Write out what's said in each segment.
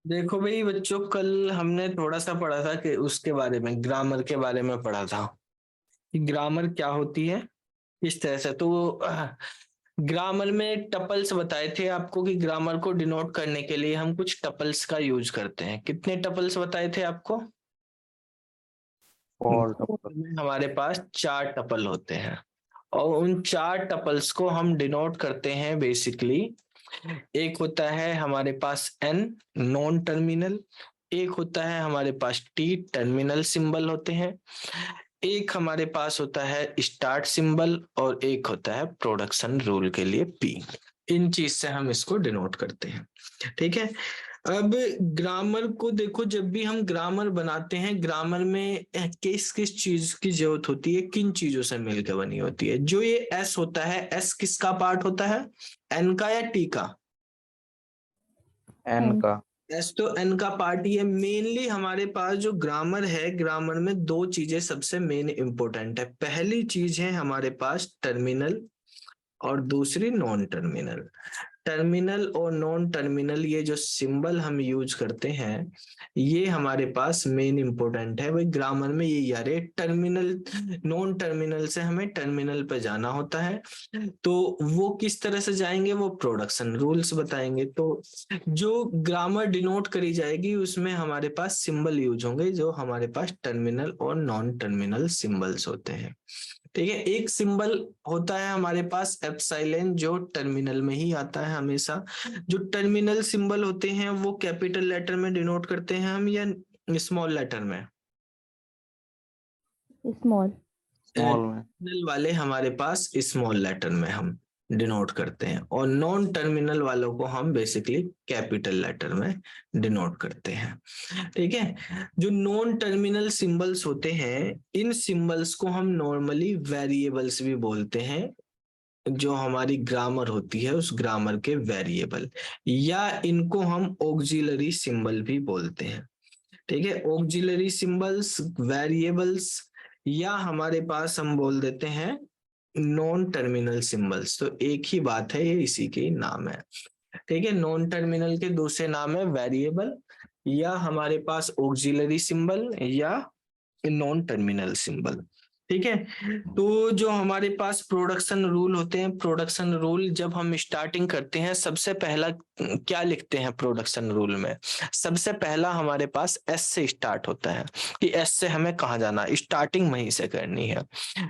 देखो भाई बच्चों, कल हमने थोड़ा सा पढ़ा था कि उसके बारे में, ग्रामर के बारे में पढ़ा था कि ग्रामर क्या होती है इस तरह से। तो ग्रामर में टपल्स बताए थे आपको कि ग्रामर को डिनोट करने के लिए हम कुछ टपल्स का यूज करते हैं। कितने टपल्स बताए थे आपको? और ग्रामर में हमारे पास 4 टपल होते हैं और उन 4 टपल्स को हम डिनोट करते हैं बेसिकली। एक होता है हमारे पास एन, नॉन टर्मिनल। एक होता है हमारे पास टी, टर्मिनल सिंबल होते हैं। एक हमारे पास होता है स्टार्ट सिंबल और एक होता है प्रोडक्शन रूल के लिए पी। इन चीज से हम इसको डिनोट करते हैं। ठीक है। अब ग्रामर को देखो, जब भी हम ग्रामर बनाते हैं, ग्रामर में किस किस चीज की जरूरत होती है, किन चीजों से मिलकर बनी होती है। जो ये एस होता है, एस किसका पार्ट होता है? एन का या टी का? एन का। एस तो एन का पार्ट ही है। मेनली हमारे पास जो ग्रामर है, ग्रामर में 2 चीजें सबसे मेन इंपॉर्टेंट है। पहली चीज है हमारे पास टर्मिनल और दूसरी नॉन टर्मिनल। टर्मिनल और नॉन टर्मिनल, ये जो सिंबल हम यूज करते हैं, ये हमारे पास मेन इंपॉर्टेंट है भाई ग्रामर में। ये यार टर्मिनल, नॉन टर्मिनल से हमें टर्मिनल पे जाना होता है। तो वो किस तरह से जाएंगे, वो प्रोडक्शन रूल्स बताएंगे। तो जो ग्रामर डिनोट करी जाएगी उसमें हमारे पास सिंबल यूज होंगे जो हमारे पास टर्मिनल और नॉन टर्मिनल सिंबल्स होते हैं। ठीक है। एक सिंबल होता है हमारे पास एप्सिलॉन, जो टर्मिनल में ही आता है हमेशा। जो टर्मिनल सिंबल होते हैं वो कैपिटल लेटर में डिनोट करते हैं हम या स्मॉल लेटर में? स्मॉल। स्मॉल में। टर्मिनल वाले हमारे पास स्मॉल लेटर में हम डिनोट करते हैं और नॉन टर्मिनल वालों को हम बेसिकली कैपिटल लेटर में डिनोट करते हैं। ठीक है। जो नॉन टर्मिनल सिंबल्स होते हैं, इन सिंबल्स को हम नॉर्मली वेरिएबल्स भी बोलते हैं। जो हमारी ग्रामर होती है उस ग्रामर के वेरिएबल, या इनको हम ऑक्सिलरी सिंबल भी बोलते हैं। ठीक है। ऑक्सिलरी सिंबल्स, वेरिएबल्स, या हमारे पास हम बोल देते हैं नॉन टर्मिनल सिंबल्स। तो एक ही बात है, ये इसी के ही नाम है। ठीक है। नॉन टर्मिनल के दूसरे नाम है वेरिएबल, या हमारे पास ऑक्सिलरी सिंबल, या नॉन टर्मिनल सिंबल। ठीक है। तो जो हमारे पास प्रोडक्शन रूल होते हैं, प्रोडक्शन रूल जब हम स्टार्टिंग करते हैं, सबसे पहला क्या लिखते हैं प्रोडक्शन रूल में? सबसे पहला हमारे पास एस से स्टार्ट होता है कि एस से हमें कहाँ जाना, स्टार्टिंग वहीं से करनी है।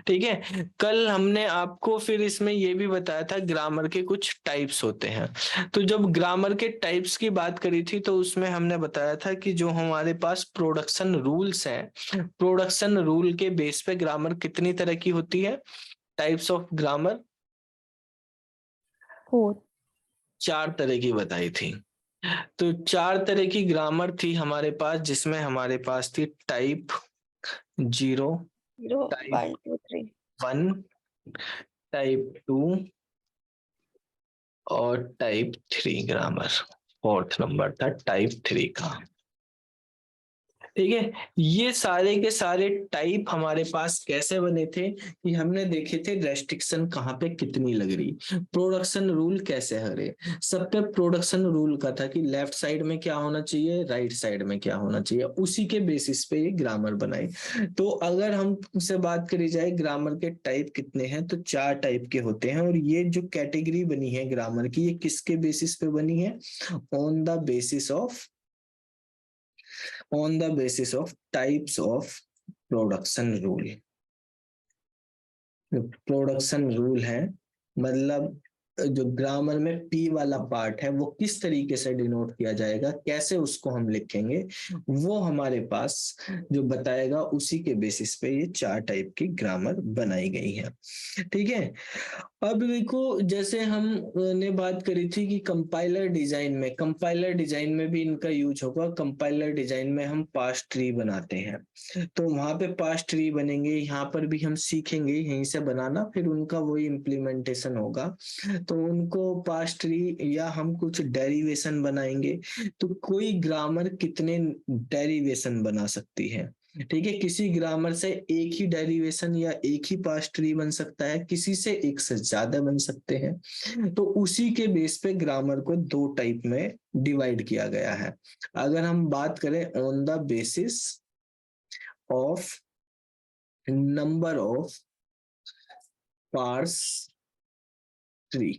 ठीक है। कल हमने आपको फिर इसमें ये भी बताया था ग्रामर के कुछ टाइप्स होते हैं। तो जब ग्रामर के टाइप्स की बात करी थी तो उसमें हमने बताया था कि जो हमारे पास प्रोडक्शन रूल्स हैं, प्रोडक्शन रूल के बेस पे ग्रामर कितनी तरह की होती है? Types of grammar 4। 4 तरह की बताई थी। तो 4 तरह की ग्रामर थी हमारे पास, जिसमें हमारे पास थी टाइप 0, 0 टाइप 1 2 3। 1, टाइप 2 और टाइप 3 ग्रामर। फोर्थ नंबर था टाइप 3 का। ठीक है। ये सारे के सारे टाइप हमारे पास कैसे बने थे कि हमने देखे थे रेस्ट्रिक्शन कहाँ पे कितनी लग रही, प्रोडक्शन रूल कैसे हरे। सब पे प्रोडक्शन रूल का था कि लेफ्ट साइड में क्या होना चाहिए, राइट साइड में क्या होना चाहिए, उसी के बेसिस पे ये ग्रामर बनाई। तो अगर हमसे बात करी जाए ग्रामर के टाइप कितने हैं, तो 4 टाइप के होते हैं। और ये जो कैटेगरी बनी है ग्रामर की, ये किसके बेसिस पे बनी है? On the basis of, on the basis of types of production rule. Production rule है मतलब जो ग्रामर में पी वाला पार्ट है वो किस तरीके से डिनोट किया जाएगा, कैसे उसको हम लिखेंगे, वो हमारे पास जो बताएगा, उसी के बेसिस पे ये 4 टाइप की ग्रामर बनाई गई है। ठीक है। अब देखो, जैसे हम ने बात करी थी कि कंपाइलर डिजाइन में, कंपाइलर डिजाइन में भी इनका यूज होगा। कंपाइलर डिजाइन में हम पास ट्री बनाते हैं, तो वहां पे पास ट्री बनेंगे, यहाँ पर भी हम सीखेंगे यहीं से बनाना, फिर उनका वही इम्प्लीमेंटेशन होगा। तो उनको पास ट्री या हम कुछ डेरिवेशन बनाएंगे। तो कोई ग्रामर कितने डेरिवेशन बना सकती है? ठीक है, किसी ग्रामर से एक ही डेरिवेशन या एक ही पास्ट ट्री बन सकता है, किसी से एक से ज्यादा बन सकते हैं। तो उसी के बेस पे ग्रामर को दो टाइप में डिवाइड किया गया है। अगर हम बात करें on the basis of number of parse tree,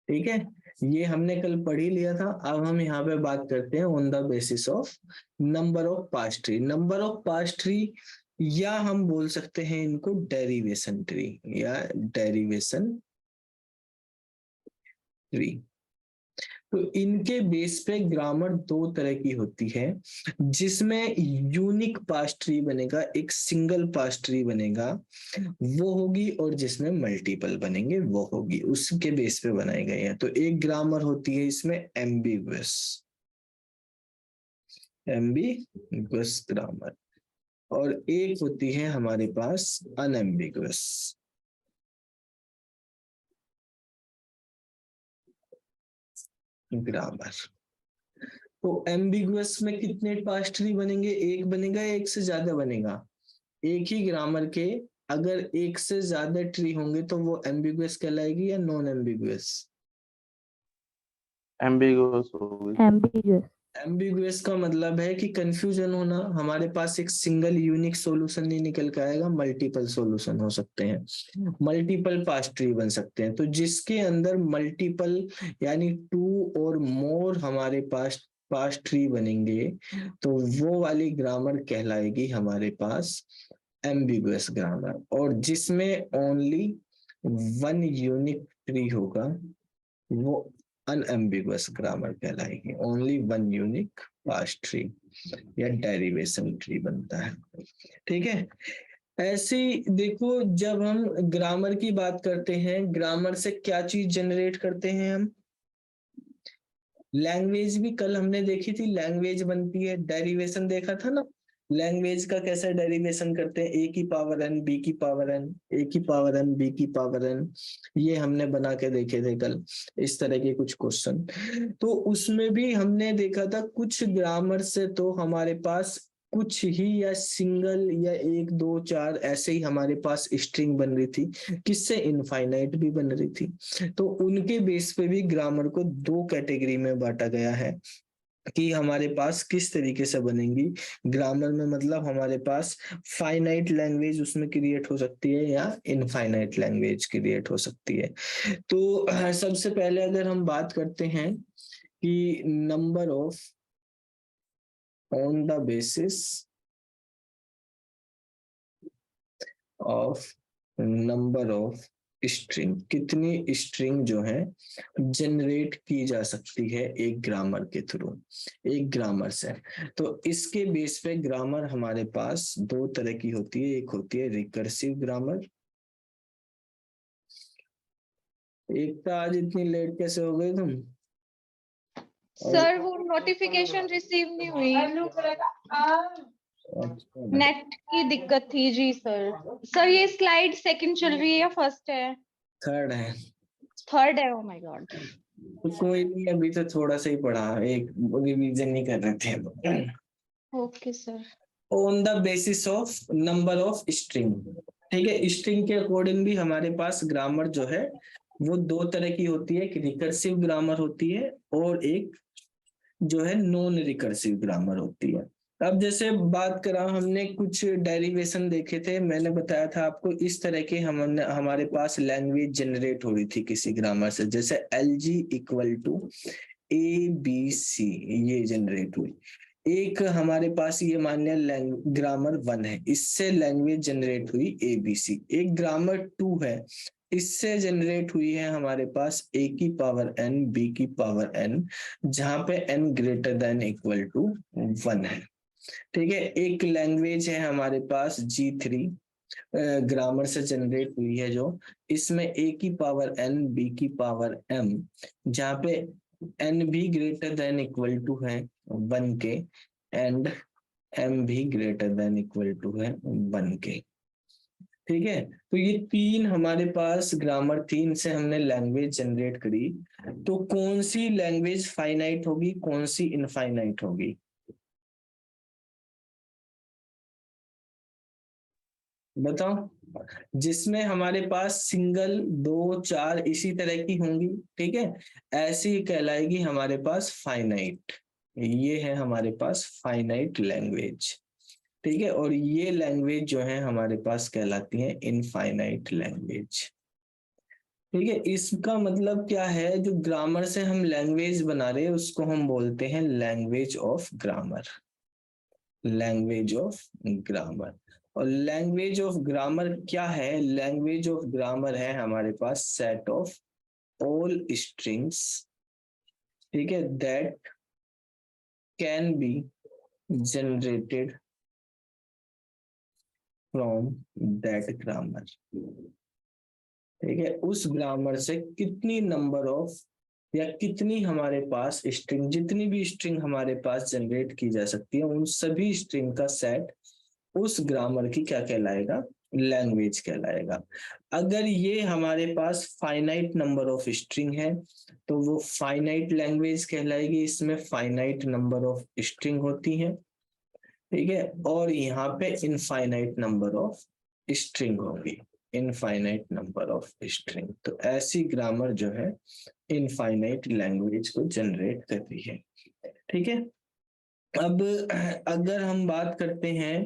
ठीक है, ये हमने कल पढ़ ही लिया था। अब हम यहाँ पे बात करते हैं on the basis of number of past tree. Number of past tree, या हम बोल सकते हैं इनको डेरिवेशन ट्री या डेरिवेशन ट्री। तो इनके बेस पे ग्रामर दो तरह की होती है, जिसमें यूनिक पास्ट ट्री बनेगा, एक सिंगल पास्ट ट्री बनेगा वो होगी, और जिसमें मल्टीपल बनेंगे वो होगी, उसके बेस पे बनाई गई है। तो एक ग्रामर होती है इसमें एम्बिगुअस, एम्बिगुअस ग्रामर, और एक होती है हमारे पास अनएम्बिगुअस ग्रामर। तो एम्बिगुअस में कितने पास्ट ट्री बनेंगे? एक बनेगा या एक से ज्यादा बनेगा? एक ही ग्रामर के अगर एक से ज्यादा ट्री होंगे तो वो एम्बिगुअस कहलाएगी या नॉन एम्बिगुअस? एम्बिगुअस होगी। एम्बिगुअस। एम्बिगुअस का मतलब है कि कंफ्यूजन होना, हमारे पास एक सिंगल यूनिक सॉल्यूशन नहीं निकल के आएगा, मल्टीपल सॉल्यूशन हो सकते हैं, मल्टीपल पास्ट ट्री बन सकते हैं। तो जिसके अंदर मल्टीपल यानी टू और मोर हमारे पास पास्ट ट्री बनेंगे तो वो वाली ग्रामर कहलाएगी हमारे पास एम्बिगुअस ग्रामर। और जिसमें ओनली वन यूनिक ट्री होगा वो अनएम्बिगुअस ग्रामर कहलाएगी, ओनली वन यूनिक पास्ट ट्री या डेरिवेशन ट्री बनता है। ठीक है, ऐसे ही देखो, जब हम ग्रामर की बात करते हैं, ग्रामर से क्या चीज जनरेट करते हैं हम? लैंग्वेज भी कल हमने देखी थी, लैंग्वेज बनती है, डेरिवेशन देखा था ना, लैंग्वेज का कैसा डेरिवेशन करते हैं, ए की पावर एन बी की पावर एन, ए की पावर एन बी की पावर एन, ये हमने बना के देखे थे कल, इस तरह के कुछ क्वेश्चन। तो उसमें भी हमने देखा था कुछ ग्रामर से तो हमारे पास कुछ ही या सिंगल या एक दो चार ऐसे ही हमारे पास स्ट्रिंग बन रही थी, किससे? इनफाइनाइट भी बन रही थी। तो उनके बेस पे भी ग्रामर को दो कैटेगरी में बांटा गया है कि हमारे पास किस तरीके से बनेंगी ग्रामर में, मतलब हमारे पास फाइनाइट लैंग्वेज उसमें क्रिएट हो सकती है या इनफाइनाइट लैंग्वेज क्रिएट हो सकती है। तो सबसे पहले अगर हम बात करते हैं कि number of on the basis of number of string, कितनी स्ट्रिंग जो है जनरेट की जा सकती है एक ग्रामर के थ्रू, एक ग्रामर से। तो इसके बेस पे ग्रामर हमारे पास दो तरह की होती है, एक होती है रिकर्सिव ग्रामर। एक तो आज इतनी लेट कैसे हो गए तुम? सर वो नोटिफिकेशन रिसीव नहीं हुई, नेट की दिक्कत थी जी सर। सर ये स्लाइड सेकंड चल रही है या फर्स्ट है? थर्ड है। थर्ड है, ओ माय गॉड। तो कोई नहीं, अभी तो थोड़ा सा ही पढ़ा, एक रिवीजन नहीं कर रहे थे। Okay sir. On the basis of number of string, ठीक है, स्ट्रिंग के अकॉर्डिंग भी हमारे पास ग्रामर जो है वो दो तरह की होती है, एक रिकर्सिव ग्रामर होती है और एक जो है नॉन रिकर्सिव ग्रामर होती है। अब जैसे बात करा, हमने कुछ डेरिवेशन देखे थे, मैंने बताया था आपको इस तरह के हमने हमारे पास लैंग्वेज जनरेट हो रही थी किसी ग्रामर से, जैसे L G equal to A B C, ये जनरेट हुई। एक हमारे पास ये मान लिया ग्रामर वन है, इससे लैंग्वेज जनरेट हुई ए बी सी। एक ग्रामर टू है, इससे जनरेट हुई है हमारे पास ए की पावर एन बी की पावर एन, जहां पे N greater than equal to one है। ठीक है, एक लैंग्वेज है हमारे पास G3 ग्रामर से जनरेट हुई है, जो इसमें ए की पावर एन बी की पावर एम, जहां पे एन भी ग्रेटर देन इक्वल टू है वन के एंड एम भी ग्रेटर देन इक्वल टू है वन के। ठीक है, तो ये तीन हमारे पास ग्रामर थी, इनसे हमने लैंग्वेज जनरेट करी। तो कौन सी लैंग्वेज फाइनाइट होगी, कौन सी इनफाइनाइट होगी? बताओ, जिसमें हमारे पास सिंगल, 2, 4 इसी तरह की होंगी, ठीक है, ऐसी कहलाएगी हमारे पास फाइनाइट। ये है हमारे पास फाइनाइट लैंग्वेज, ठीक है, और ये लैंग्वेज जो है हमारे पास कहलाती है इनफाइनाइट लैंग्वेज, ठीक है। इसका मतलब क्या है, जो ग्रामर से हम लैंग्वेज बना रहे हैं उसको हम बोलते हैं language of grammar, language of grammar. और लैंग्वेज ऑफ ग्रामर क्या है, लैंग्वेज ऑफ ग्रामर है हमारे पास सेट ऑफ ऑल स्ट्रिंग्स, ठीक है, that can be generated from that grammar, ठीक है। उस ग्रामर से कितनी नंबर ऑफ या कितनी हमारे पास स्ट्रिंग, जितनी भी स्ट्रिंग हमारे पास जनरेट की जा सकती है, उन सभी स्ट्रिंग का सेट उस ग्रामर की क्या कहलाएगा, लैंग्वेज कहलाएगा। अगर ये हमारे पास फाइनाइट नंबर ऑफ स्ट्रिंग है तो वो फाइनाइट लैंग्वेज कहलाएगी, इसमें फाइनाइट नंबर ऑफ स्ट्रिंग होती है, ठीक है, और यहाँ पे इनफाइनाइट नंबर ऑफ स्ट्रिंग होगी, इनफाइनाइट नंबर ऑफ स्ट्रिंग। तो ऐसी ग्रामर जो है इनफाइनाइट लैंग्वेज को जनरेट करती है, ठीक है। अब अगर हम बात करते हैं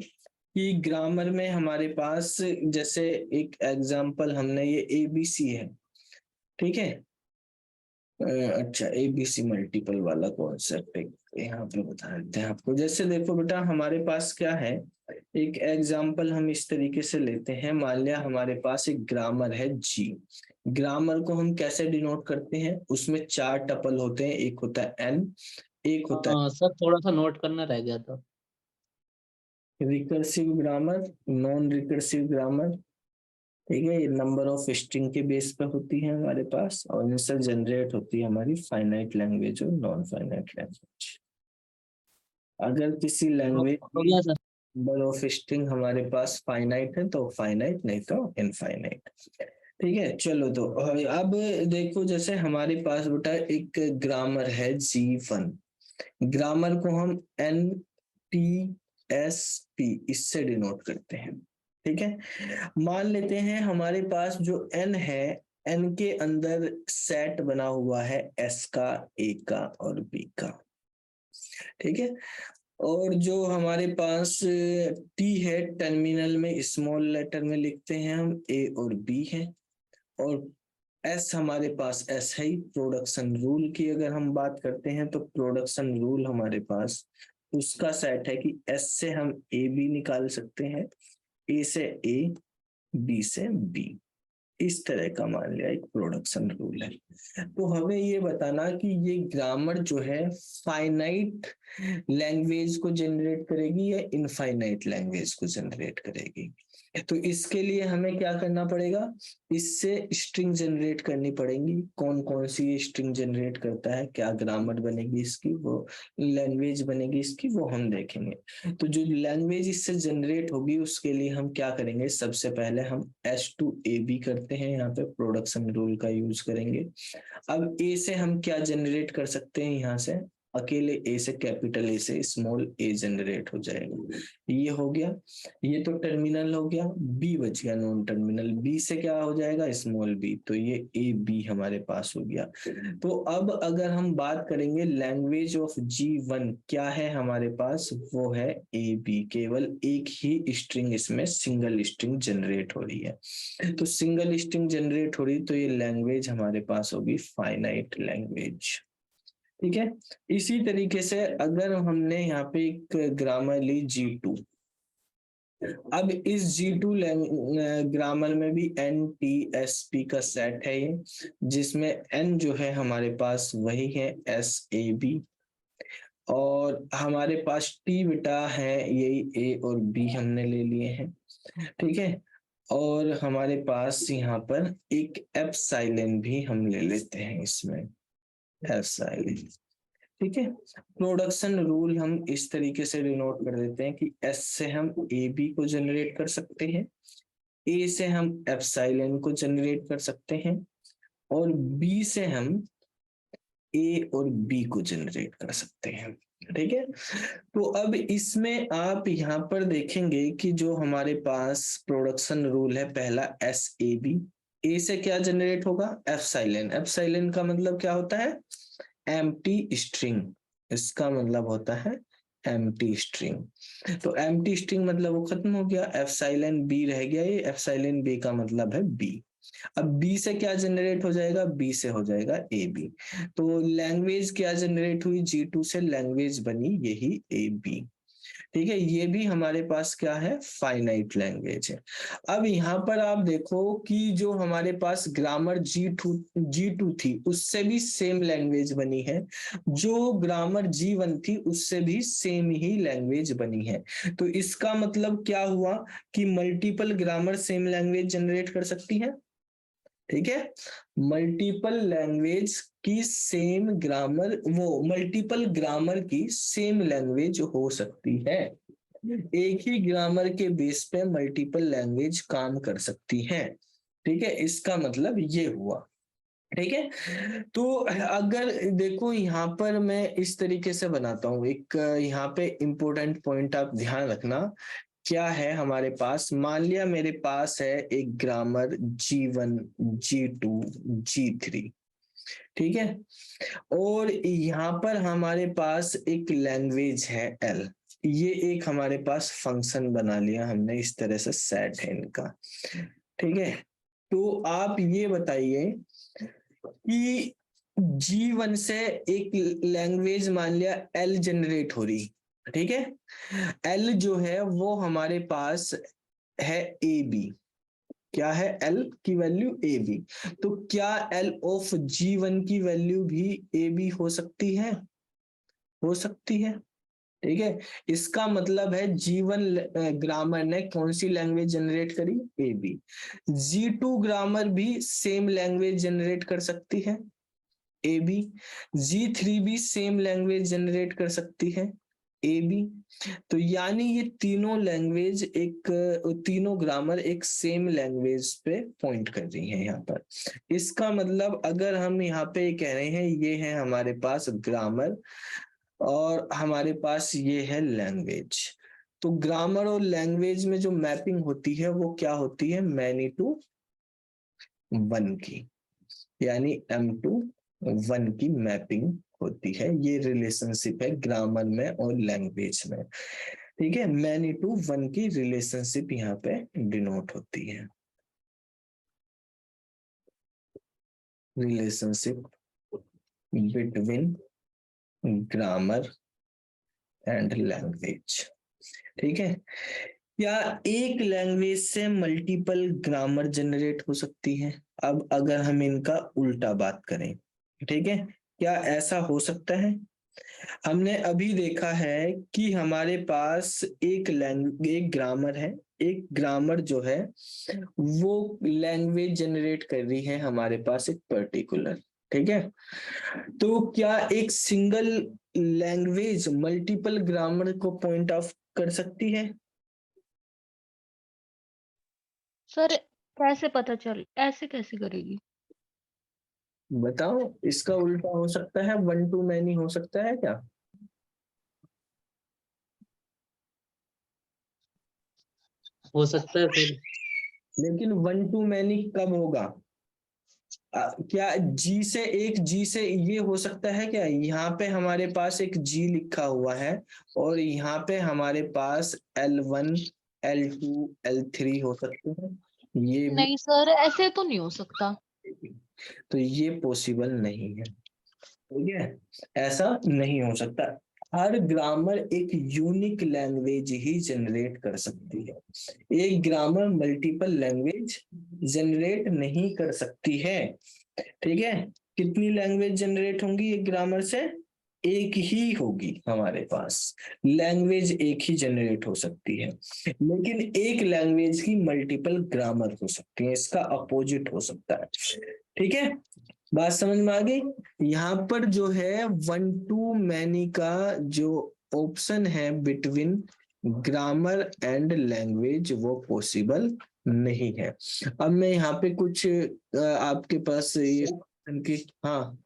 कि ग्रामर में हमारे पास, जैसे एक एग्जांपल हमने, ये एबीसी है, ठीक है, अच्छा एबीसी मल्टीपल वाला कॉन्सेप्ट यहाँ पे बता देते हैं आपको। जैसे देखो बेटा, हमारे पास क्या है, एक एग्जांपल हम इस तरीके से लेते हैं, मान लिया हमारे पास एक ग्रामर है जी। ग्रामर को हम कैसे डिनोट करते हैं, उसमें 4 टपल होते हैं, एक होता है एन, एक होता है सर थोड़ा सा नोट करना रह गया था। Recursive grammar, non recursive grammar, ठीक है, ये नंबर ऑफ स्ट्रिंग के बेस पे होती है हमारे पास, और इनसे जनरेट होती है हमारी फाइनाइट लैंग्वेज और नॉन फाइनाइट लैंग्वेज। अगर किसी लैंग्वेज हो गया सर। नंबर ऑफ स्ट्रिंग हमारे पास फाइनाइट है तो फाइनाइट, नहीं तो इनफाइनाइट, ठीक है। चलो तो अब देखो, जैसे हमारे पास बेटा एक ग्रामर है G1, ग्रामर को हम NTSP इससे डिनोट करते हैं, ठीक है। मान लेते हैं हमारे पास जो n है, n के अंदर सेट बना हुआ है s का, a का और b का, ठीक है। और जो हमारे पास t है, टर्मिनल में स्मॉल लेटर में लिखते हैं हम a और b है, और एस हमारे पास एस है ही। प्रोडक्शन रूल की अगर हम बात करते हैं तो प्रोडक्शन रूल हमारे पास उसका सेट है कि एस से हम ए बी निकाल सकते हैं, ए से ए, बी से बी, इस तरह का मान लिया एक प्रोडक्शन रूल है। तो हमें ये बताना कि ये ग्रामर जो है फाइनाइट लैंग्वेज को जनरेट करेगी या इनफाइनाइट लैंग्वेज को जनरेट करेगी। तो इसके लिए हमें क्या करना पड़ेगा, इससे स्ट्रिंग जनरेट करनी पड़ेगी। कौन कौन सी स्ट्रिंग जनरेट करता है, क्या ग्रामर बनेगी इसकी, वो लैंग्वेज बनेगी इसकी, वो हम देखेंगे। तो जो लैंग्वेज इससे जनरेट होगी उसके लिए हम क्या करेंगे, सबसे पहले हम S2AB करते हैं, यहाँ पे प्रोडक्शन रूल का यूज करेंगे। अब ए से हम क्या जनरेट कर सकते हैं, यहाँ से अकेले ए से कैपिटल ए से स्मॉल ए जनरेट हो जाएगा, ये हो गया। ये तो टर्मिनल हो गया, बी बच गया नॉन टर्मिनल, बी से क्या हो जाएगा, स्मॉल बी, तो ये ए बी हमारे पास हो गया। तो अब अगर हम बात करेंगे लैंग्वेज ऑफ G1 क्या है हमारे पास, वो है ए बी, केवल एक ही स्ट्रिंग इसमें सिंगल स्ट्रिंग जनरेट हो रही है। तो सिंगल स्ट्रिंग जनरेट हो रही, तो ये लैंग्वेज हमारे पास होगी फाइनाइट लैंग्वेज, ठीक है। इसी तरीके से अगर हमने यहाँ पे एक ग्रामर ली G2, अब इस G2 ग्रामर में भी NTSP का सेट है ये, जिसमें N जो है हमारे पास वही है SAB, और हमारे पास T बेटा है यही A और B हमने ले लिए हैं, ठीक है। और हमारे पास यहाँ पर एक एप्सिलॉन भी हम ले लेते हैं इसमें, एप्सिलॉन, ठीक है। प्रोडक्शन रूल हम इस तरीके से डिनोट कर देते हैं कि एस से हम ए बी को जनरेट कर सकते हैं, ए से हम एप्सिलॉन को जनरेट कर सकते हैं, और बी से हम ए और बी को जनरेट कर सकते हैं। ठीक है, तो अब इसमें आप यहाँ पर देखेंगे कि जो हमारे पास प्रोडक्शन रूल है पहला SAB, ए से क्या जनरेट होगा, एप्सिलॉन। एप्सिलॉन का मतलब क्या होता है, एम्प्टी स्ट्रिंग, इसका मतलब होता है एम्प्टी स्ट्रिंग। तो एम्प्टी स्ट्रिंग मतलब वो खत्म हो गया, एप्सिलॉन बी रह गया, ये एप्सिलॉन बी का मतलब है बी। अब बी से क्या जनरेट हो जाएगा, बी से हो जाएगा ए बी। तो लैंग्वेज क्या जनरेट हुई, G2 से लैंग्वेज बनी यही ए बी। ठीक है, ये भी हमारे पास क्या है, फाइनाइट लैंग्वेज है। अब यहाँ पर आप देखो कि जो हमारे पास ग्रामर G2 थी उससे भी सेम लैंग्वेज बनी है, जो ग्रामर G1 थी उससे भी सेम ही लैंग्वेज बनी है। तो इसका मतलब क्या हुआ कि multiple grammar same language generate कर सकती है। ठीक है, मल्टीपल लैंग्वेज की सेम ग्रामर, वो मल्टीपल ग्रामर की सेम लैंग्वेज हो सकती है। एक ही ग्रामर के बेस पे मल्टीपल लैंग्वेज काम कर सकती है। ठीक है, इसका मतलब ये हुआ। ठीक है, तो अगर देखो यहाँ पर मैं इस तरीके से बनाता हूँ, एक यहाँ पे इंपॉर्टेंट पॉइंट आप ध्यान रखना। क्या है हमारे पास, मान लिया मेरे पास है एक ग्रामर G1, G2, G3। ठीक है, और यहाँ पर हमारे पास एक लैंग्वेज है L। ये एक हमारे पास फंक्शन बना लिया हमने, इस तरह से सेट है इनका। ठीक है, तो आप ये बताइए कि G1 से एक लैंग्वेज मान लिया L जनरेट हो रही। ठीक है, L जो है वो हमारे पास है AB। क्या है, L की वैल्यू AB। तो क्या L ऑफ G1 की वैल्यू भी AB हो सकती है, हो सकती है। ठीक है, इसका मतलब है G1 ग्रामर ने कौन सी लैंग्वेज जनरेट करी, AB। G2 ग्रामर भी सेम लैंग्वेज जनरेट कर सकती है, AB। G3 भी सेम लैंग्वेज जनरेट कर सकती है, AB। तो यानी ये तीनों लैंग्वेज एक, तीनों ग्रामर एक सेम लैंग्वेज पे पॉइंट कर रही है यहाँ पर। इसका मतलब अगर हम यहाँ पे कह रहे हैं ये है हमारे पास ग्रामर और हमारे पास ये है लैंग्वेज, तो ग्रामर और लैंग्वेज में जो मैपिंग होती है वो क्या होती है, मैनी टू वन की, यानी M2 1 की मैपिंग होती है। ये रिलेशनशिप है ग्रामर में और लैंग्वेज में। ठीक है, मैनी टू वन की रिलेशनशिप यहाँ पे डिनोट होती है, relationship between grammar and language. ठीक है, क्या एक लैंग्वेज से मल्टीपल ग्रामर जनरेट हो सकती है। अब अगर हम इनका उल्टा बात करें, ठीक है, क्या ऐसा हो सकता है। हमने अभी देखा है कि हमारे पास एक ग्रामर है, एक ग्रामर जो है वो लैंग्वेज जनरेट कर रही है हमारे पास एक पर्टिकुलर। ठीक है, तो क्या एक सिंगल लैंग्वेज मल्टीपल ग्रामर को पॉइंट ऑफ कर सकती है। सर कैसे पता चल, ऐसे कैसे करेगी। बताओ, इसका उल्टा हो सकता है, 1 to many हो सकता है क्या। हो सकता है सर। लेकिन 1 to many कब होगा, क्या जी से ये हो सकता है क्या, यहाँ पे हमारे पास एक G लिखा हुआ है और यहाँ पे हमारे पास L1, L2, L3 हो सकते हैं, ये भी। नहीं सर, ऐसे तो नहीं हो सकता। तो ये पॉसिबल नहीं है। ठीक है, ऐसा नहीं हो सकता। हर ग्रामर एक यूनिक लैंग्वेज ही जनरेट कर सकती है, एक ग्रामर मल्टीपल लैंग्वेज जनरेट नहीं कर सकती है। ठीक है, कितनी लैंग्वेज जनरेट होंगी एक ग्रामर से, एक ही होगी हमारे पास, लैंग्वेज एक ही जनरेट हो सकती है। लेकिन एक लैंग्वेज की मल्टीपल ग्रामर हो सकती है, इसका अपोजिट हो सकता है। ठीक है, बात समझ में आ गई। यहाँ पर जो है 1 to many का जो ऑप्शन है बिटवीन ग्रामर एंड लैंग्वेज वो पॉसिबल नहीं है। अब मैं यहाँ पे कुछ आपके पास ये की, हाँ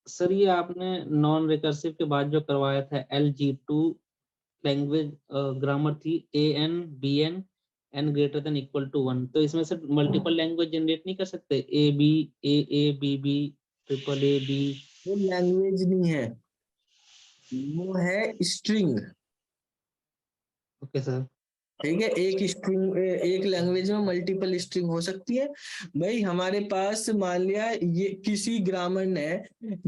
सर ये आपने नॉन रिकर्सिव के बाद जो करवाया था LG2 लैंग्वेज ग्रामर थी AN BN greater than equal to 1, तो इसमें से मल्टीपल लैंग्वेज जनरेट नहीं कर सकते? AB AA BB triple AB। वो लैंग्वेज नहीं है, वो है स्ट्रिंग। Okay sir. ठीक है, एक स्ट्रिंग, एक लैंग्वेज में मल्टीपल स्ट्रिंग हो सकती है। भाई हमारे पास मान लिया ये किसी ग्रामर ने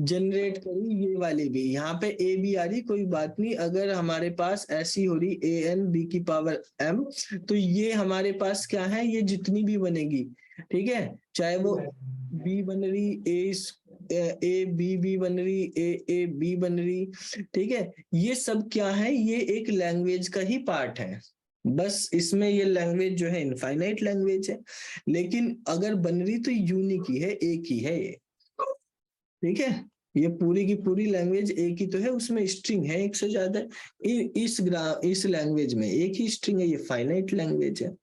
जनरेट करी ये वाली भी, यहाँ पे ए बी आ रही, कोई बात नहीं, अगर हमारे पास ऐसी हो रही ANB⁴M, तो ये हमारे पास क्या है, ये जितनी भी बनेगी, ठीक है, चाहे वो बी बन रही, ए बी बन रही, ए बी बन रही, ठीक है, ये सब क्या है, ये एक लैंग्वेज का ही पार्ट है। बस इसमें ये लैंग्वेज जो है इनफाइनाइट लैंग्वेज है, लेकिन अगर बन रही तो यूनिक ही है, एक ही है ये। ठीक है, ये पूरी की पूरी लैंग्वेज एक ही तो है, उसमें स्ट्रिंग है एक से ज्यादा। इस लैंग्वेज में एक ही स्ट्रिंग है, ये फाइनाइट लैंग्वेज है,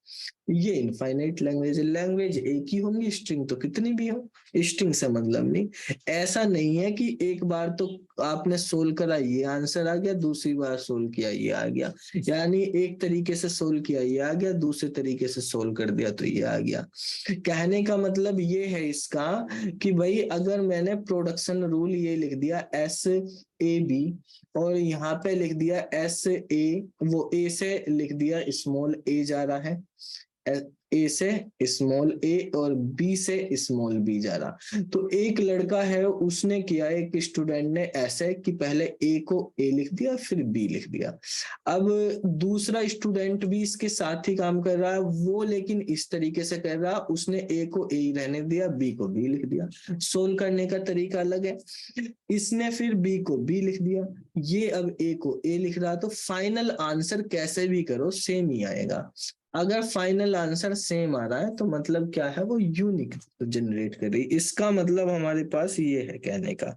ये इनफाइनाइट लैंग्वेज है। लैंग्वेज एक ही होंगी, स्ट्रिंग तो कितनी भी हो, स्ट्रिंग से मतलब नहीं। ऐसा नहीं है कि एक बार तो आपने सोल्व करा ये आंसर आ गया, दूसरी बार सोल्व किया ये आ गया, यानी एक तरीके से सोल्व किया ये आ गया, दूसरे तरीके से सोल्व कर दिया तो ये आ गया। कहने का मतलब ये है इसका कि भाई अगर मैंने प्रोडक्शन रूल ये लिख दिया SAB, और यहाँ पे लिख दिया SA, वो A से लिख दिया स्मॉल a जा रहा है, ए से स्मॉल ए और बी से स्मॉल बी जा रहा, तो एक लड़का है उसने किया, एक स्टूडेंट ने ऐसे कि पहले ए को ए लिख दिया फिर बी लिख दिया। अब दूसरा स्टूडेंट भी इसके साथ ही काम कर रहा है, वो लेकिन इस तरीके से कर रहा, उसने ए को ए रहने दिया, बी को बी लिख दिया। सोल्व करने का तरीका अलग है। इसने फिर बी को बी लिख दिया, ये अब ए को ए लिख रहा, तो फाइनल आंसर कैसे भी करो सेम ही आएगा। अगर फाइनल आंसर सेम आ रहा है तो मतलब क्या है, वो यूनिक जनरेट कर रही। इसका मतलब हमारे पास ये है कहने का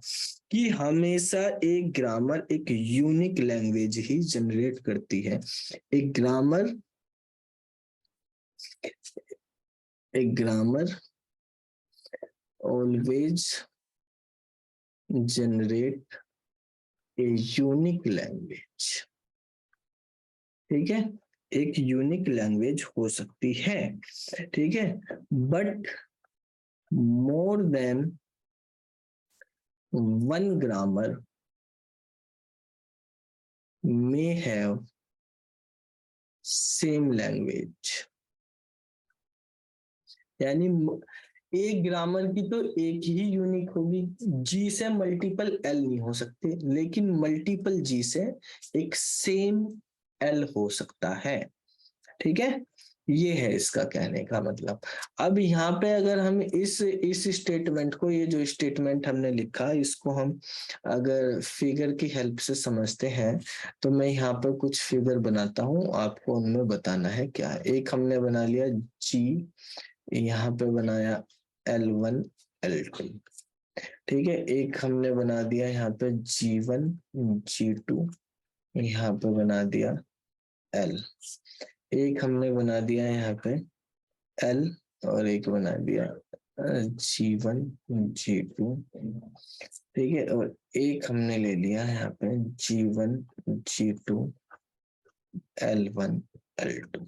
कि हमेशा एक ग्रामर एक यूनिक लैंग्वेज ही जनरेट करती है। एक grammar always generate a unique language. ठीक है, एक यूनिक लैंग्वेज हो सकती है, ठीक है, but more than one grammar may have same language. यानी एक ग्रामर की तो एक ही यूनिक होगी, जी से मल्टीपल एल नहीं हो सकते, लेकिन मल्टीपल जी से एक सेम एल हो सकता है। ठीक है, ये है इसका कहने का मतलब। अब यहाँ पे अगर हम इस स्टेटमेंट को, ये जो स्टेटमेंट हमने लिखा, इसको हम अगर फिगर की हेल्प से समझते हैं, तो मैं यहाँ पर कुछ फिगर बनाता हूँ, आपको उनमें बताना है क्या है। एक हमने बना लिया जी, यहाँ पे बनाया L1 L2, ठीक है, एक हमने बना दिया यहाँ पे G1 G2, यहाँ पे बना दिया L, एक हमने बना दिया यहाँ पे L, और एक बना दिया G1 G2, ठीक है, और एक हमने ले लिया यहाँ पे G1 G2 L1 L2।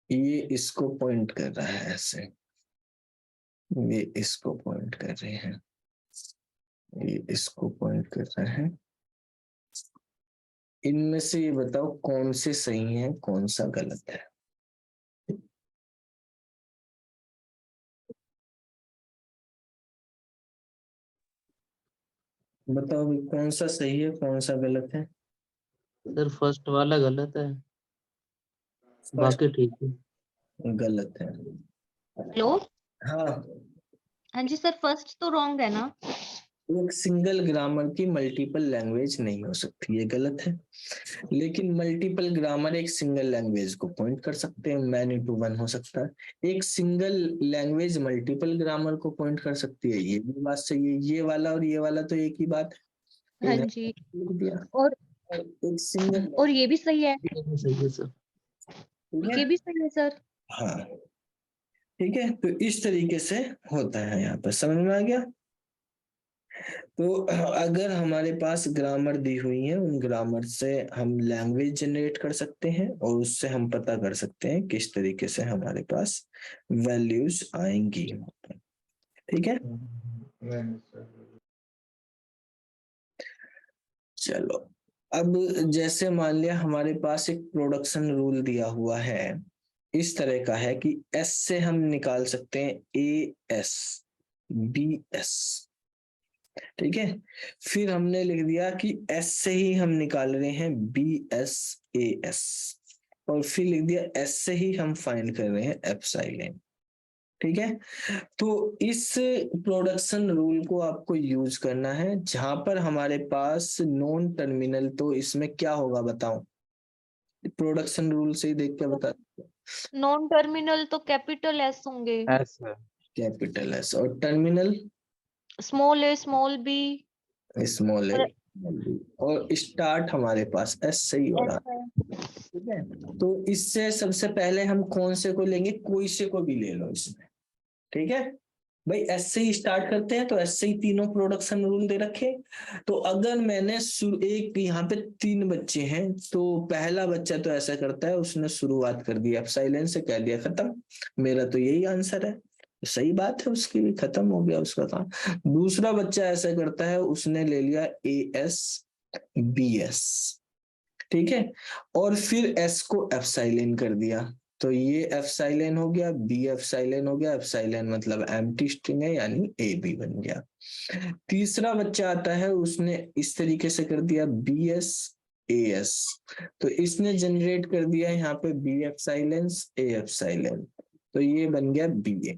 ये इसको पॉइंट कर रहा है ऐसे, ये इसको पॉइंट कर रहे हैं, ये इसको पॉइंट कर रहे हैं। इनमें से ये बताओ कौन से सही है कौन सा गलत है। बताओ भी कौन सा सही है कौन सा गलत है। सर फर्स्ट वाला गलत है, फर्स्ट बाकी ठीक है। गलत है। हेलो, हाँ, हाँ जी सर, फर्स्ट तो रॉन्ग है ना? एक सिंगल ग्रामर की मल्टीपल लैंग्वेज नहीं हो सकती, ये गलत है। लेकिन मल्टीपल ग्रामर एक सिंगल लैंग्वेज को पॉइंट कर सकते हैं, मैनी टू वन हो सकता है। एक सिंगल लैंग्वेज मल्टीपल ग्रामर को पॉइंट कर सकती है, ये भी बात सही है। ये वाला और ये वाला तो एक ही बात है, हाँ इन्हें जी, लिख दिया। और एक सिंगल, और ये भी सही है, सही है सर। ठीक है, ये भी सही है सर। हाँ, ठीक है, तो इस तरीके से होता है। यहाँ पर समझ में आ गया। तो अगर हमारे पास ग्रामर दी हुई है, उन ग्रामर से हम लैंग्वेज जनरेट कर सकते हैं और उससे हम पता कर सकते हैं किस तरीके से हमारे पास वैल्यूज आएंगी। ठीक है, चलो अब जैसे मान लिया हमारे पास एक प्रोडक्शन रूल दिया हुआ है, इस तरह का है कि एस से हम निकाल सकते हैं ए एस बी एस। ठीक है, फिर हमने लिख दिया कि एस से ही हम निकाल रहे हैं बी एस ए एस, और फिर लिख दिया एस से ही हम फाइंड कर रहे हैं एप्सिलॉन। ठीक है, तो इस प्रोडक्शन रूल को आपको यूज करना है जहां पर हमारे पास नॉन टर्मिनल, तो इसमें क्या होगा बताओ, प्रोडक्शन रूल से ही देख के बता। नॉन टर्मिनल तो कैपिटल एस होंगे, एस है। कैपिटल एस, और टर्मिनल स्मॉल ए स्मॉल बी स्मॉल और ए, और स्टार्ट हमारे पास एस से ही हो एस रहा। है। ठीक है, तो इससे सबसे पहले हम कौन से को लेंगे, कोई से को भी ले लो इसमें। ठीक है भाई, एस से ही स्टार्ट करते हैं, तो एस से ही तीनों प्रोडक्शन रूल दे रखे। तो अगर मैंने एक यहाँ पे 3 बच्चे हैं, तो पहला बच्चा तो ऐसा करता है, उसने शुरुआत कर दी एप्सिलॉन से, कह दिया खत्म, मेरा तो यही आंसर है, सही बात है, उसकी भी खत्म हो गया उसका काम। दूसरा बच्चा ऐसा करता है, उसने ले लिया ए एस बी एस। ठीक है, और फिर एस को एप्सिलॉन कर दिया, तो ये एप्सिलॉन हो गया, बी एप्सिलॉन हो गया, एप्सिलॉन मतलब एम्प्टी स्ट्रिंग है, यानी ए बी बन गया। तीसरा बच्चा आता है, उसने इस तरीके से कर दिया बी एस ए एस, तो इसने जनरेट कर दिया यहाँ पे बी एप्सिलॉन ए एप्सिलॉन, तो ये बन गया बी ए।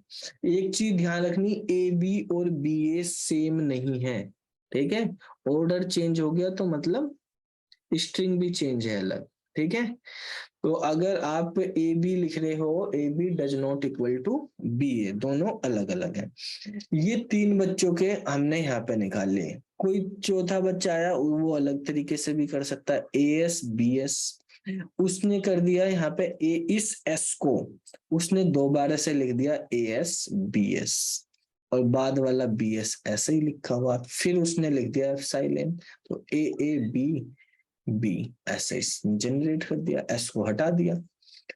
एक चीज ध्यान रखनी, ए बी और बी ए सेम नहीं है। ठीक है, ऑर्डर चेंज हो गया तो मतलब स्ट्रिंग भी चेंज है अलग। ठीक है, तो अगर आप ए बी लिख रहे हो, A B does not equal to B A, दोनों अलग अलग है। ये 3 बच्चों के हमने यहाँ पे निकाल लिए। कोई चौथा बच्चा आया, वो अलग तरीके से भी कर सकता है, ए एस बी एस, उसने कर दिया यहाँ पे इस एस को उसने दोबारा से लिख दिया ए एस बी एस, और बाद वाला बी एस ऐसे ही लिखा हुआ, फिर उसने लिख दिया एप्सिलॉन, तो ए बी बी ऐसे जनरेट कर दिया, एस को हटा दिया।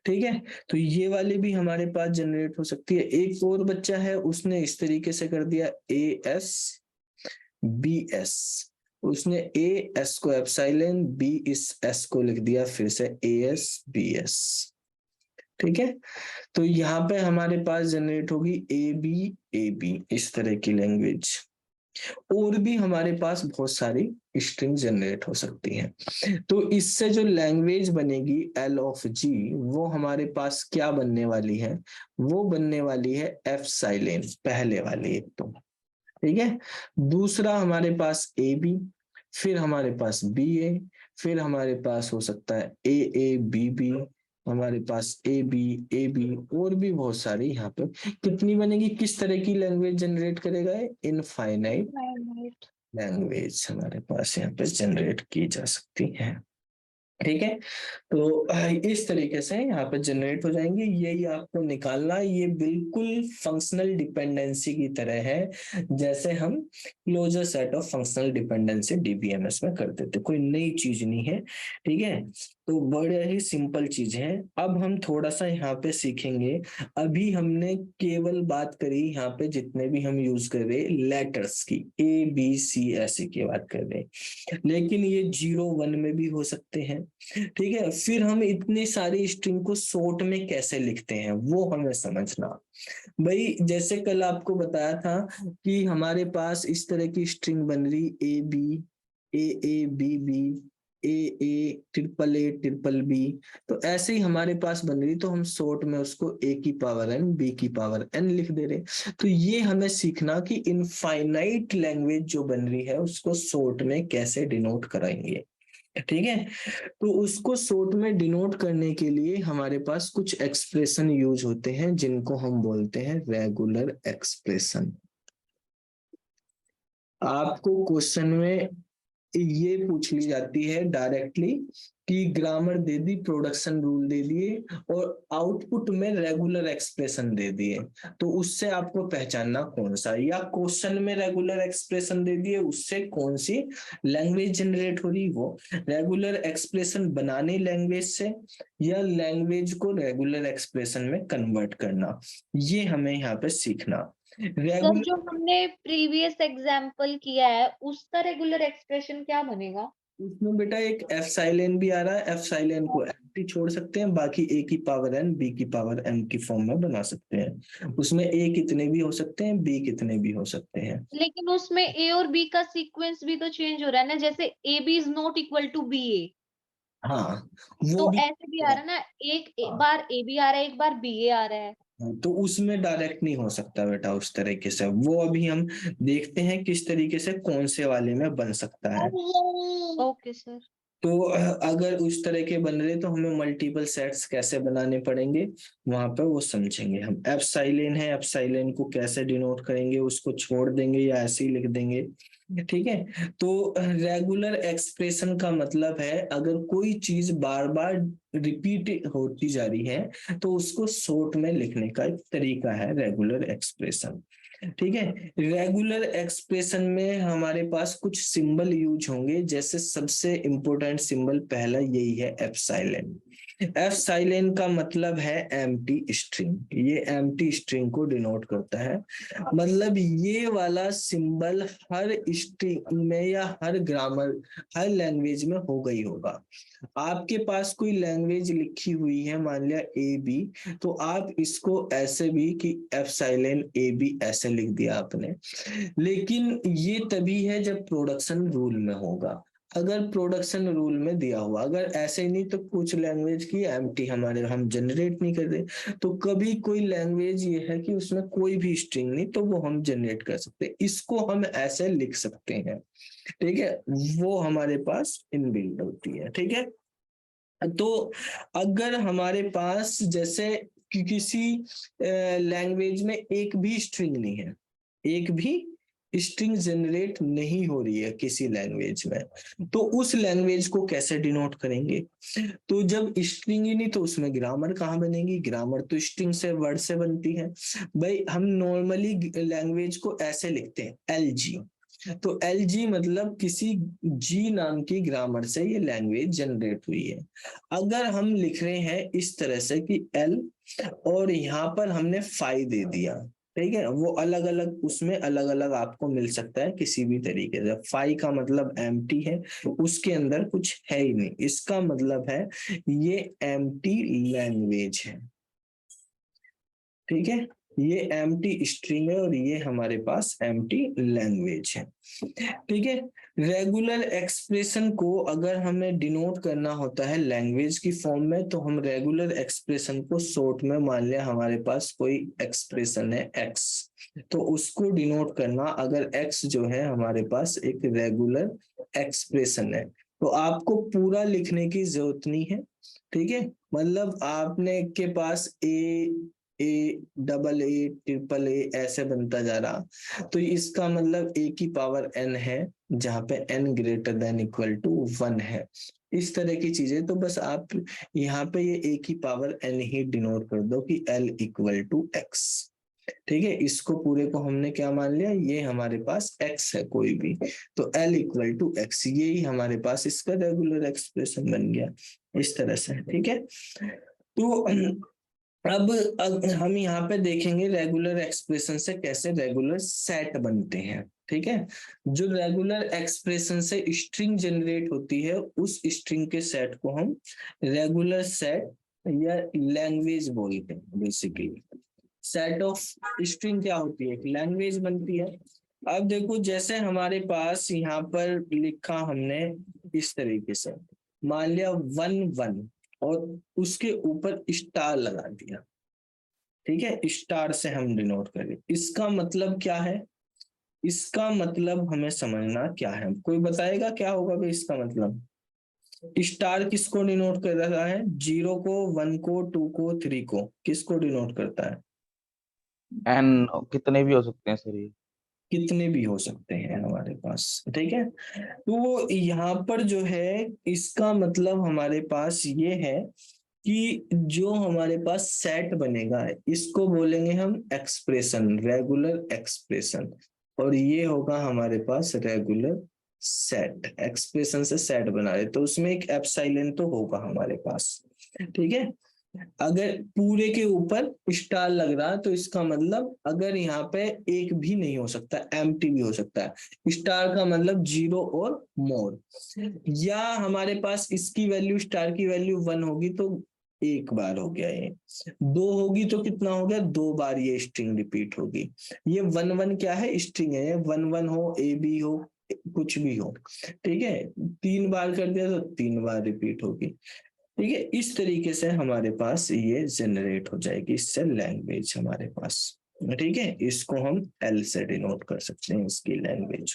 ठीक है, तो ये वाले भी हमारे पास जनरेट हो सकती है। एक और बच्चा है, उसने इस तरीके से कर दिया ए एस बी एस, उसने ए एस को एप्सिलॉन, बी इस एस को लिख दिया फिर से ए एस बी एस। ठीक है, तो यहाँ पे हमारे पास जनरेट होगी ए बी इस तरह की लैंग्वेज। और भी हमारे पास बहुत सारी स्ट्रिंग जनरेट हो सकती हैं। तो इससे जो लैंग्वेज बनेगी एल ऑफ जी, वो हमारे पास क्या बनने वाली है, वो बनने वाली है एप्सिलॉन, पहले वाली एक तो। ठीक है, दूसरा हमारे पास ए बी, फिर हमारे पास बी ए, फिर हमारे पास हो सकता है ए बी बी, हमारे पास ए बी, और भी बहुत सारी। यहाँ पे कितनी बनेगी, किस तरह की लैंग्वेज जनरेट करेगा, इनफाइनाइट लैंग्वेज हमारे पास यहाँ पे जनरेट की जा सकती है। ठीक है, तो इस तरीके से यहाँ पे जनरेट हो जाएंगे। यही आपको निकालना, ये बिल्कुल फंक्शनल डिपेंडेंसी की तरह है, जैसे हम closure set of functional dependency DBMS में करते थे, कोई नई चीज नहीं है। ठीक है, तो बड़े ही सिंपल चीज है। अब हम थोड़ा सा यहाँ पे सीखेंगे। अभी हमने केवल बात करी यहाँ पे, जितने भी हम यूज कर रहे लेटर्स की, ए बी सी ऐसे की बात कर रहे, लेकिन ये 0 1 में भी हो सकते हैं। ठीक है, फिर हम इतनी सारी स्ट्रिंग को शॉर्ट में कैसे लिखते हैं, वो हमें समझना। भाई जैसे कल आपको बताया था कि हमारे पास इस तरह की स्ट्रिंग बन रही A B B, A triple B, तो ऐसे ही हमारे पास बन रही, तो हम शॉर्ट में उसको ए की पावर एन बी की पावर एन लिख दे रहे। तो ये हमें सीखना कि इनफाइनाइट लैंग्वेज जो बन रही है उसको शॉर्ट में कैसे डिनोट कराएंगे। ठीक है, तो उसको शॉर्ट में डिनोट करने के लिए हमारे पास कुछ एक्सप्रेशन यूज होते हैं, जिनको हम बोलते हैं रेगुलर एक्सप्रेशन। आपको क्वेश्चन में ये पूछ ली जाती है डायरेक्टली कि ग्रामर दे दी, प्रोडक्शन रूल दे दिए और आउटपुट में रेगुलर एक्सप्रेशन दे दिए, तो उससे आपको पहचानना कौन सा, या क्वेश्चन में रेगुलर एक्सप्रेशन दे दिए उससे कौन सी लैंग्वेज जनरेट हो रही, वो रेगुलर एक्सप्रेशन बनाने लैंग्वेज से, या लैंग्वेज को रेगुलर एक्सप्रेशन में कन्वर्ट करना, ये हमें यहाँ पे सीखना। सर रेगुलर जो हमने प्रीवियस एग्जाम्पल किया है उसका रेगुलर एक्सप्रेशन क्या बनेगा? उसमें बेटा एक एफ साइलेन भी आ रहा है, एफ साइलेन को एम्प्टी छोड़ सकते हैं, बाकी ए की पावर एन बी की पावर एम की फॉर्म में बना सकते हैं। उसमें ए कितने भी हो सकते हैं, बी कितने भी हो सकते हैं। लेकिन उसमें ए और बी का सीक्वेंस भी तो चेंज हो रहा है ना, जैसे A B is not equal to B A, हाँ वो तो भी। ऐसे भी आ रहा है ना, एक बार ए बी आ रहा है, एक बार बी ए आ रहा है। तो उसमें डायरेक्ट नहीं हो सकता बेटा उस तरीके से, वो अभी हम देखते हैं किस तरीके से कौन से वाले में बन सकता है। Okay sir. तो अगर उस तरह के बन रहे तो हमें मल्टीपल सेट्स कैसे बनाने पड़ेंगे वहां पर वो समझेंगे हम। एफ साइलेन है, एफ साइलेन को कैसे डिनोट करेंगे, उसको छोड़ देंगे या ऐसे ही लिख देंगे, ठीक है। तो रेगुलर एक्सप्रेशन का मतलब है अगर कोई चीज बार बार रिपीट होती जा रही है तो उसको शॉर्ट में लिखने का एक तरीका है रेगुलर एक्सप्रेशन, ठीक है। रेगुलर एक्सप्रेशन में हमारे पास कुछ सिंबल यूज होंगे, जैसे सबसे इंपॉर्टेंट सिंबल पहला यही है एप्सिलॉन। एप्सिलॉन का मतलब है एम्प्टी स्ट्रिंग, ये एम्प्टी स्ट्रिंग को डिनोट करता है। मतलब ये वाला सिंबल हर स्ट्रिंग में या हर ग्रामर, हर लैंग्वेज में होगा ही होगा। आपके पास कोई लैंग्वेज लिखी हुई है मान लिया ए बी, तो आप इसको ऐसे भी कि एप्सिलॉन ए बी ऐसे लिख दिया आपने, लेकिन ये तभी है जब प्रोडक्शन रूल में होगा। अगर प्रोडक्शन रूल में दिया हुआ, अगर ऐसे नहीं तो कुछ लैंग्वेज की एम्प्टी हमारे हम जनरेट नहीं कर रहे, तो कभी कोई लैंग्वेज ये है कि उसमें कोई भी स्ट्रिंग नहीं तो वो हम जनरेट कर सकते, इसको हम ऐसे लिख सकते हैं, ठीक है। वो हमारे पास इनबिल्ट होती है, ठीक है। तो अगर हमारे पास जैसे कि किसी लैंग्वेज में एक भी स्ट्रिंग नहीं है, एक भी स्ट्रिंग जनरेट नहीं हो रही है किसी लैंग्वेज में, तो उस लैंग्वेज को कैसे डिनोट करेंगे। तो जब स्ट्रिंग ही नहीं तो उसमें ग्रामर कहाँ बनेगी, ग्रामर तो स्ट्रिंग से वर्ड से बनती है। भाई हम नॉर्मली लैंग्वेज को ऐसे लिखते हैं एल जी, तो एल जी मतलब किसी जी नाम की ग्रामर से ये लैंग्वेज जनरेट हुई है। अगर हम लिख रहे हैं इस तरह से कि एल और यहाँ पर हमने फाई दे दिया, ठीक है, वो अलग अलग उसमें अलग अलग आपको मिल सकता है किसी भी तरीके से। फाई का मतलब एम्प्टी है, उसके अंदर कुछ है ही नहीं, इसका मतलब है ये एम्प्टी लैंग्वेज है, ठीक है। ये एम्प्टी स्ट्रिंग है और ये हमारे पास एम्प्टी लैंग्वेज है, ठीक है। रेगुलर एक्सप्रेशन को अगर हमें डिनोट करना होता है लैंग्वेज की फॉर्म में, तो हम रेगुलर एक्सप्रेशन को शॉर्ट में मान लिया हमारे पास कोई एक्सप्रेशन है एक्स, तो उसको डिनोट करना, अगर एक्स जो है हमारे पास एक रेगुलर एक्सप्रेशन है, तो आपको पूरा लिखने की जरूरत नहीं है, ठीक है। मतलब आपने के पास A double A triple A ऐसे बनता जा रहा, तो इसका मतलब ए की पावर एन है जहां पे N greater than equal to 1 है, इस तरह की चीजें। तो बस आप यहाँ पे ये ए की पावर एन ही डिनोट कर दो कि एल इक्वल टू एक्स, ठीक है। इसको पूरे को हमने क्या मान लिया, ये हमारे पास एक्स है कोई भी, तो एल इक्वल टू एक्स, ये ही हमारे पास इसका रेगुलर एक्सप्रेशन बन गया इस तरह से, ठीक है। तो अब हम यहाँ पे देखेंगे रेगुलर एक्सप्रेशन से कैसे रेगुलर सेट बनते हैं, ठीक है। जो रेगुलर एक्सप्रेशन से स्ट्रिंग जनरेट होती है उस स्ट्रिंग के सेट को हम रेगुलर सेट या लैंग्वेज बोलते हैं। बेसिकली सेट ऑफ स्ट्रिंग क्या होती है, एक लैंग्वेज बनती है। अब देखो जैसे हमारे पास यहाँ पर लिखा हमने इस तरीके से, मान लिया 1 1 और उसके ऊपर स्टार लगा दिया, ठीक है, स्टार से हम डिनोट करें, इसका मतलब क्या है, इसका मतलब हमें समझना क्या है, कोई बताएगा क्या होगा भाई इसका मतलब। स्टार किसको डिनोट कर रहा है, 0 को, 1 को, 2 को, 3 को, किसको डिनोट करता है। एन कितने भी हो सकते हैं सर ये। कितने भी हो सकते हैं हमारे पास, ठीक है। तो यहाँ पर जो है इसका मतलब हमारे पास ये है कि जो हमारे पास सेट बनेगा इसको बोलेंगे हम एक्सप्रेशन, रेगुलर एक्सप्रेशन, और ये होगा हमारे पास रेगुलर सेट। एक्सप्रेशन से सेट बना रहे तो उसमें एक एप्सिलॉन तो होगा हमारे पास, ठीक है। अगर पूरे के ऊपर स्टार लग रहा है तो इसका मतलब अगर यहाँ पे एक भी नहीं हो सकता, एम्प्टी भी हो सकता है। स्टार का मतलब 0 और मोर, या हमारे पास इसकी वैल्यू, स्टार की वैल्यू 1 होगी तो एक बार हो गया, ये 2 होगी तो कितना हो गया, 2 बार ये स्ट्रिंग रिपीट होगी। ये 1 1 क्या है, स्ट्रिंग है, 1 1 हो, ए बी हो, कुछ भी हो, ठीक है। 3 बार कर दिया तो 3 बार रिपीट होगी, ठीक है। इस तरीके से हमारे पास ये जनरेट हो जाएगी, इससे लैंग्वेज हमारे पास, ठीक है। इसको हम एल से डिनोट कर सकते हैं, इसकी लैंग्वेज।